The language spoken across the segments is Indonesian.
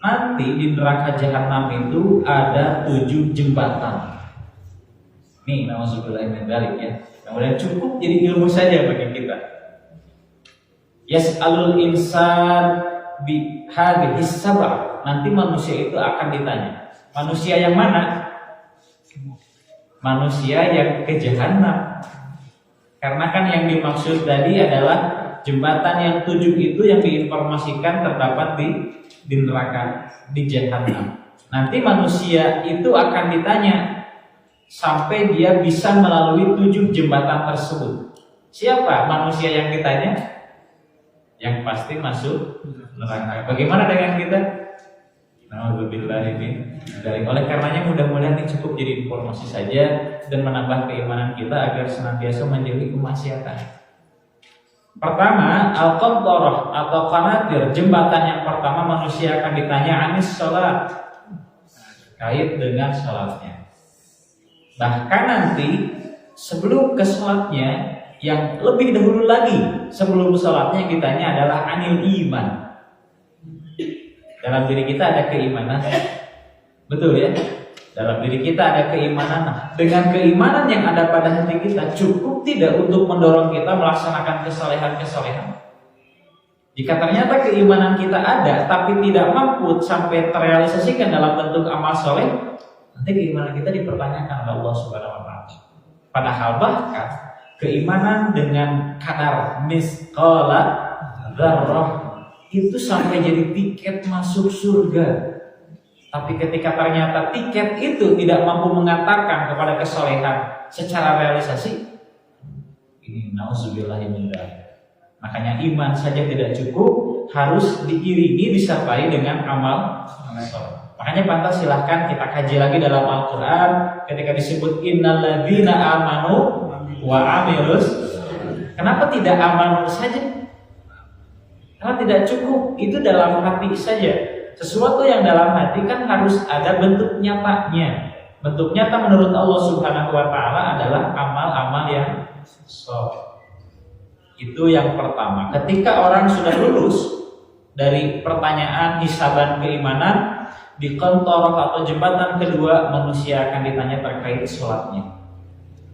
nanti di neraka jahanam itu ada 7 jembatan. Nih, nauzubillahi min dzalik ya. Kemudian cukup jadi ilmu saja bagi kita. Yas'alul insan bi hadhihi sab'a. Nanti manusia itu akan ditanya. Manusia yang mana? Manusia yang ke jahanam. Karena kan yang dimaksud tadi adalah jembatan yang 7 itu yang diinformasikan terdapat di neraka, di jahanam. Nanti manusia itu akan ditanya sampai dia bisa melalui 7 jembatan tersebut. Siapa manusia yang ditanya? Yang pasti masuk neraka. Bagaimana dengan kita? Oleh karenanya mudah-mudahan ini cukup jadi informasi saja dan menambah keimanan kita agar senantiasa menjauhi kemaksiatan. Pertama, al-qantarah atau qanatir, jembatan yang pertama manusia akan ditanya anis salat, kait dengan salatnya. Bahkan nanti sebelum ke salatnya, yang lebih dahulu lagi sebelum salatnya ditanya adalah anil iman. Dalam diri kita ada keimanan, betul ya? Dalam diri kita ada keimanan. Dengan keimanan yang ada pada hati kita cukup tidak untuk mendorong kita melaksanakan kesalehan-kesalehan? Jika ternyata keimanan kita ada tapi tidak mampu sampai terrealisasikan dalam bentuk amal soleh, nanti keimanan kita dipertanyakan oleh Allah Subhanahu wa taala. Padahal bahkan keimanan dengan kadar misqala dzarrah itu sampai jadi tiket masuk surga. Tapi ketika ternyata tiket itu tidak mampu mengantarkan kepada kesolehan secara realisasi, ini nauzubillahi min dzalik. Makanya iman saja tidak cukup, harus diiringi disertai dengan amal soleh. Makanya pantas silahkan kita kaji lagi dalam Al-Quran ketika disebut innalladzina amanu wa amilus. Kenapa tidak amanu saja? Karena tidak cukup, itu dalam hati saja. Sesuatu yang dalam hati kan harus ada bentuk nyatanya. Bentuk nyata menurut Allah Subhanahu wa taala adalah amal-amal yang soleh. Itu yang pertama. Ketika orang sudah lulus dari pertanyaan hisaban keimanan, di qantarah atau jembatan kedua manusia akan ditanya terkait sholatnya.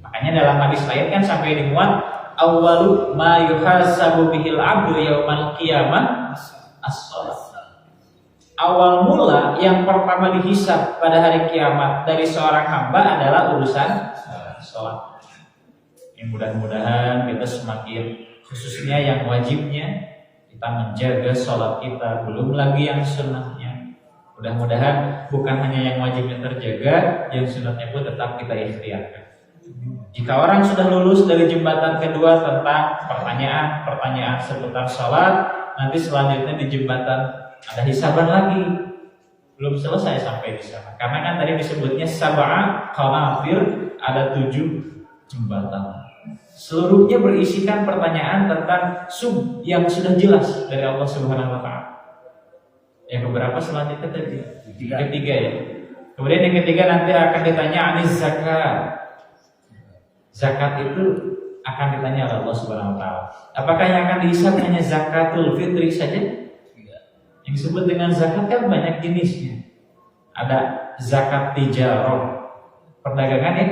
Makanya dalam hadis lain kan sampai dimuat awwalu ma yuhasabu bihil abdu yaumal qiyamah as-shalah. Awal mula yang pertama dihisab pada hari kiamat dari seorang hamba adalah urusan sholat. Yang mudah-mudahan kita semakin, khususnya yang wajibnya, kita menjaga sholat kita, belum lagi yang sunnahnya. Mudah-mudahan bukan hanya yang wajibnya terjaga, yang sunnahnya pun tetap kita ikhtiarkan. Jika orang sudah lulus dari jembatan kedua tentang pertanyaan seputar sholat, nanti selanjutnya di jembatan ada hisaban lagi, belum selesai sampai di sana. Karena kan tadi disebutnya sab'a qanatir, ada 7 jembatan. Seluruhnya berisikan pertanyaan tentang yang sudah jelas dari Allah Subhanahu wa taala. Yang beberapa selanjutnya tadi ketiga ya. Kemudian yang ketiga nanti akan ditanya anis zakat. Zakat itu akan ditanya oleh Allah Subhanahu wa taala. Apakah yang akan dihisab hanya zakatul fitri saja? Yang disebut dengan zakat kan banyak jenisnya. Ada zakat tijarah, perdagangan ya.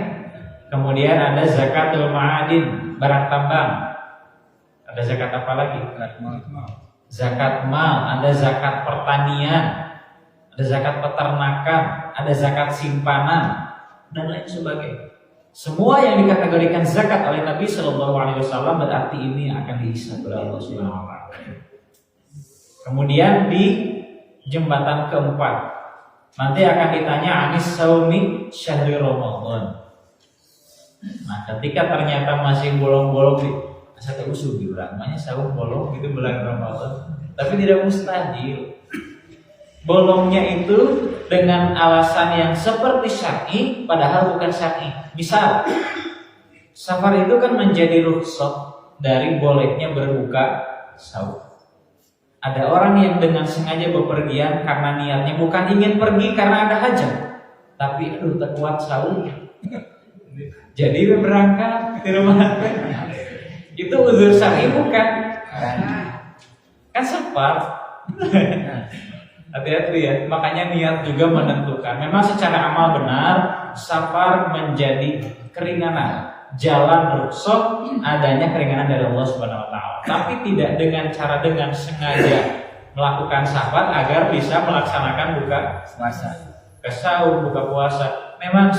Kemudian ada zakatul ma'adin, barang tambang. Ada zakat apa lagi? Zakat mal, ada zakat pertanian, ada zakat peternakan, ada zakat simpanan, dan lain sebagainya. Semua yang dikategorikan zakat oleh Nabi Shallallahu Alaihi Wasallam berarti ini akan dihisab oleh Allah Subhanahu Wa Taala. Kemudian di jembatan keempat nanti akan ditanya anis saumi syahri Ramadan. Nah, ketika ternyata masih bolong-bolong di satu usul bilang, namanya saum bolong itu bulan Ramadan, tapi tidak mustahil. Bolongnya itu dengan alasan yang seperti syar'i padahal bukan syar'i. Misal, safar itu kan menjadi rukhsah dari bolehnya berbuka sahur. Ada orang yang dengan sengaja bepergian karena niatnya bukan ingin pergi karena ada hajat, tapi tak kuat sahurnya. Jadi berangkat di rumah. Itu uzur syar'i bukan? Kan safar. Hati-hati ya, makanya niat juga menentukan. Memang secara amal benar, safar menjadi keringanan. Jalan rukhsah adanya keringanan dari Allah Subhanahu wa taala. Tapi tidak dengan sengaja melakukan safar agar bisa melaksanakan buka puasa. Sahur, buka puasa. Memang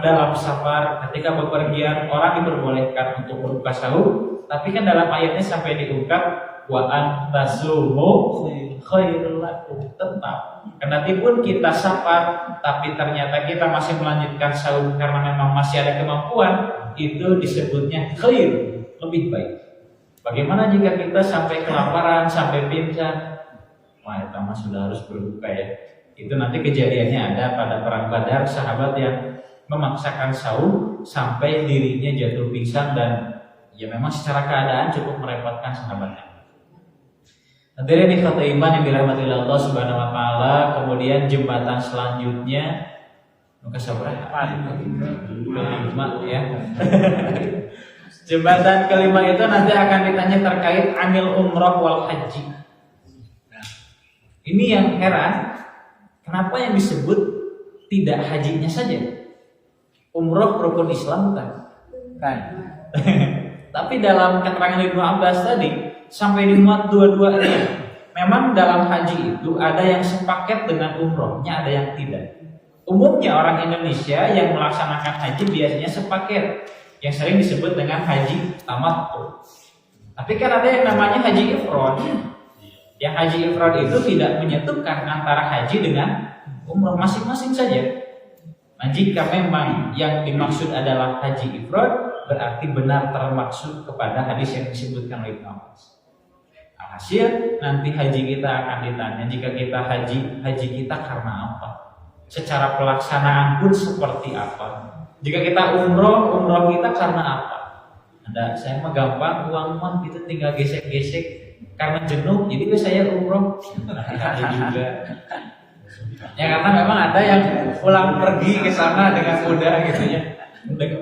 dalam safar ketika bepergian orang diperbolehkan untuk berbuka sahur, tapi kan dalam ayatnya sampai diungkap wa antasumu khairul lakum. Tetap kendati pun kita safar tapi ternyata kita masih melanjutkan sahur karena memang masih ada kemampuan, itu disebutnya khair, lebih baik. Bagaimana jika kita sampai kelaparan, sampai pingsan? Wah, itu sudah harus berbuka ya. Itu nanti kejadiannya ada pada perang Badar, sahabat yang memaksakan sahur sampai dirinya jatuh pingsan dan ya memang secara keadaan cukup merepotkan sahabatnya. Hadirin ikhwati iman yang dirahmati Allah Subhanahu wa taala, kemudian jembatan selanjutnya muka sabrah kelima ya. Jembatan kelima itu nanti akan ditanya terkait anil umrah wal haji. Ini yang heran, kenapa yang disebut tidak hajinya saja? Umrah rukun Islam kan? Tapi dalam keterangan Ibnu Abbas tadi sampai dimuat dua-duanya. Memang dalam haji itu ada yang sepaket dengan umrohnya, ada yang tidak. Umumnya orang Indonesia yang melaksanakan haji biasanya sepaket, yang sering disebut dengan haji tamattu. Tapi kan ada yang namanya haji ifrad. Yang haji ifrad itu tidak menyatukan antara haji dengan umroh, masing-masing saja. Nah, jika memang yang dimaksud adalah haji ifrad, berarti benar termaksud kepada hadis yang disebutkan oleh Ibnu Abbas. Hasil nanti haji kita akan ditanya, jika kita haji kita karena apa? Secara pelaksanaan pun seperti apa? Jika kita umroh kita karena apa? Saya mah gampang, uang kita tinggal gesek-gesek karena jenuh, jadi saya umroh. Hati-hati juga. Ya karena memang ada yang pulang pergi ke sana dengan mudah gitu ya.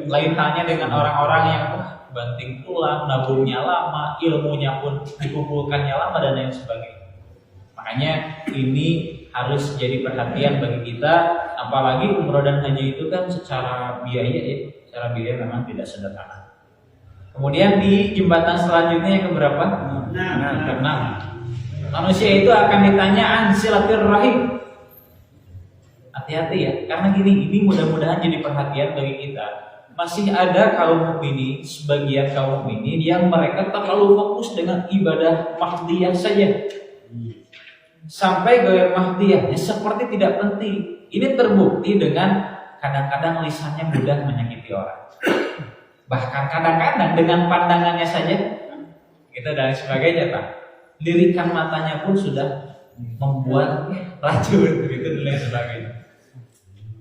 Lain halnya dengan orang-orang yang banting tulang, nabungnya lama, ilmunya pun dikumpulkannya lama dan lain sebagainya. Makanya ini harus jadi perhatian bagi kita, apalagi umroh dan haji itu kan secara biaya memang tidak sederhana. Kemudian di jembatan selanjutnya yang keberapa? Keenam. Manusia itu akan ditanya an silaturrahim. Hati-hati ya, karena ini mudah-mudahan jadi perhatian bagi kita. Masih ada kaum mukminin, sebagian kaum mukminin yang mereka terlalu fokus dengan ibadah mahdiyah saja. Sampai gaya mahdiyahnya seperti tidak penting. Ini terbukti dengan kadang-kadang lisannya mudah menyakiti orang. Bahkan kadang-kadang dengan pandangannya saja kita dan sebagainya, tak. Lirikan matanya pun sudah membuat racun gitu dan lain sebagainya.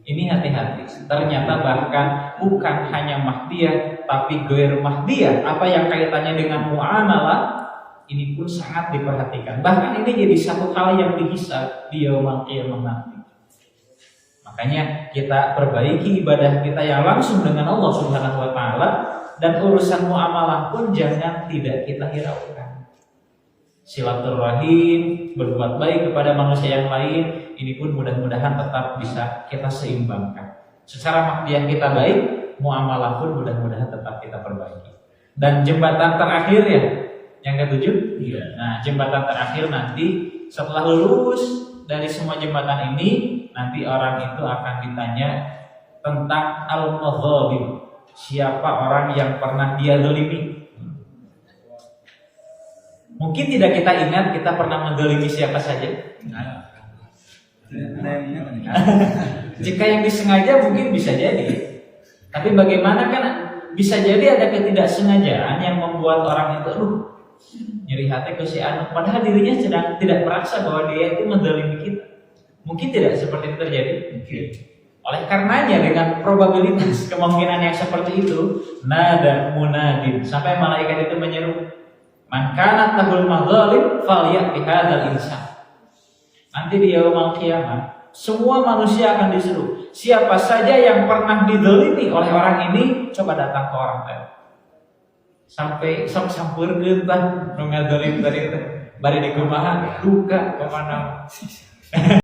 Ini hati-hati. Ternyata bahkan bukan hanya mahdiyah, tapi ghair mahdiyah, apa yang kaitannya dengan muamalah, ini pun sangat diperhatikan. Bahkan ini jadi satu hal yang dihisab di yaumul qiyamah nanti. Makanya kita perbaiki ibadah kita yang langsung dengan Allah Subhanahu wa taala, dan urusan muamalah pun jangan tidak kita hiraukan. Silaturahim, berbuat baik kepada manusia yang lain, ini pun mudah-mudahan tetap bisa kita seimbangkan. Secara mahdiyah kita baik, muamalah pun mudah-mudahan tetap kita perbaiki. Dan jembatan terakhir ya, yang ketujuh. Nah, jembatan terakhir nanti setelah lulus dari semua jembatan ini, nanti orang itu akan ditanya tentang al-madzalim. Siapa orang yang pernah dia zalimi? Mungkin tidak kita ingat kita pernah menzalimi siapa saja. Jika yang disengaja mungkin bisa jadi. Tapi bagaimana kan bisa jadi ada ketidaksengajaan yang membuat orang itu nyeri hati ke si anu, padahal dirinya sedang tidak merasa bahwa dia itu menzalimi kita. Mungkin tidak seperti itu terjadi. Mungkin. Oleh karenanya dengan probabilitas kemungkinan yang seperti itu, nada munadin, sampai malaikat itu menyeru, man kana tahul madzalim falyat bihadzal insan. Nanti di yaumul qiyamah semua manusia akan disuruh, siapa saja yang pernah dizalimi oleh orang ini, coba datang ke orang tadi. Sampai sampurkeun tah nu ngazalim tadi teh. Bari di kumaha duka kemana.